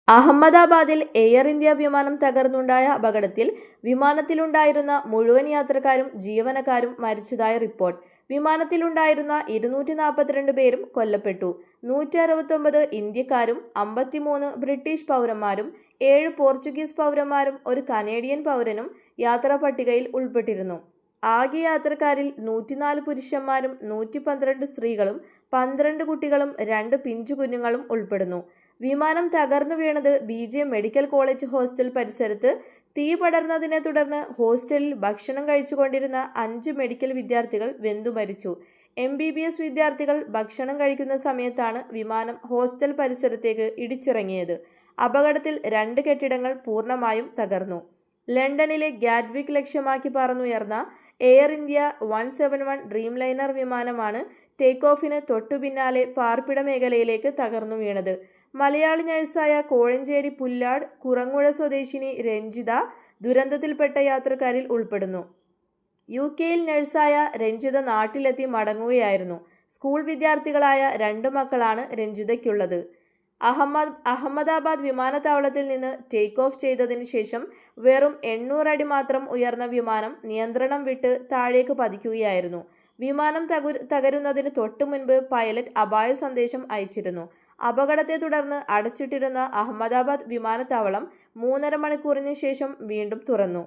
അഹമ്മദാബാദിൽ air India വിമാനം തകർന്നുണ്ടായ അപകടത്തിൽ വിമാനത്തിലുണ്ടായിരുന്ന മുഴുവൻ യാത്രക്കാരും ജീവനക്കാരും മരിച്ചതായി റിപ്പോർട്ട്. വിമാനത്തിലുണ്ടായിരുന്ന 242 പേരും കൊല്ലപ്പെട്ടു. 169 ഇന്ത്യക്കാരും 53 ബ്രിട്ടീഷ് പൗരന്മാരും 7 പോർച്ചുഗീസ് പൗരന്മാരും ഒരു കനേഡിയൻ പൗരനും യാത്രാ പട്ടികയിൽ ഉൾപ്പെട്ടിരുന്നു. ആകെ യാത്രക്കാരിൽ 104 പുരുഷന്മാരും 112 സ്ത്രീകളും 12 കുട്ടികളും 2 പിഞ്ചുകുഞ്ഞുങ്ങളും ഉൾപ്പെടുന്നു. വിമാനം തകർന്നു വീണത് BJ മെഡിക്കൽ കോളേജ് ഹോസ്റ്റൽ പരിസരത്ത്. തീ പടർന്നതിനെ തുടർന്ന് ഹോസ്റ്റലിൽ ഭക്ഷണം കഴിച്ചുകൊണ്ടിരുന്ന 5 മെഡിക്കൽ വിദ്യാർത്ഥികൾ വെന്തു മരിച്ചു. MBBS വിദ്യാർത്ഥികൾ ഭക്ഷണം കഴിക്കുന്ന സമയത്താണ് വിമാനം ഹോസ്റ്റൽ പരിസരത്തേക്ക് ഇടിച്ചിറങ്ങിയത്. അപകടത്തിൽ 2 കെട്ടിടങ്ങൾ പൂർണ്ണമായും തകർന്നു. ലണ്ടനിലെ ഗാറ്റ്വിക് ലക്ഷ്യമാക്കി പറന്നുയർന്ന എയർ ഇന്ത്യ 171 ഡ്രീംലൈനർ വിമാനമാണ് ടേക്ക് ഓഫിന് തൊട്ടുപിന്നാലെ പാർപ്പിട മേഖലയിലേക്ക് തകർന്നു വീണത്. മലയാളി നഴ്സായ കോഴഞ്ചേരി പുല്ലാട് കുറങ്ങുഴ സ്വദേശിനി രഞ്ജിത ദുരന്തത്തിൽപ്പെട്ട യാത്രക്കാരിൽ ഉൾപ്പെടുന്നു. UK-യിൽ നഴ്സായ രഞ്ജിത നാട്ടിലെത്തി മടങ്ങുകയായിരുന്നു. സ്കൂൾ വിദ്യാർത്ഥികളായ 2 മക്കളാണ് രഞ്ജിതയ്ക്കുള്ളത്. അഹമ്മദാബാദ് വിമാനത്താവളത്തിൽ നിന്ന് ടേക്ക് ഓഫ് ചെയ്തതിനു ശേഷം വെറും 800 അടി മാത്രം ഉയർന്ന വിമാനം നിയന്ത്രണം വിട്ട് താഴേക്ക് പതിക്കുകയായിരുന്നു. വിമാനം തകരുന്നതിന് തൊട്ടു മുൻപ് പൈലറ്റ് അപായ സന്ദേശം അയച്ചിരുന്നു. അപകടത്തെ തുടർന്ന് അടച്ചിട്ടിരുന്ന അഹമ്മദാബാദ് വിമാനത്താവളം 3.5 മണിക്കൂറിന് ശേഷം വീണ്ടും തുറന്നു.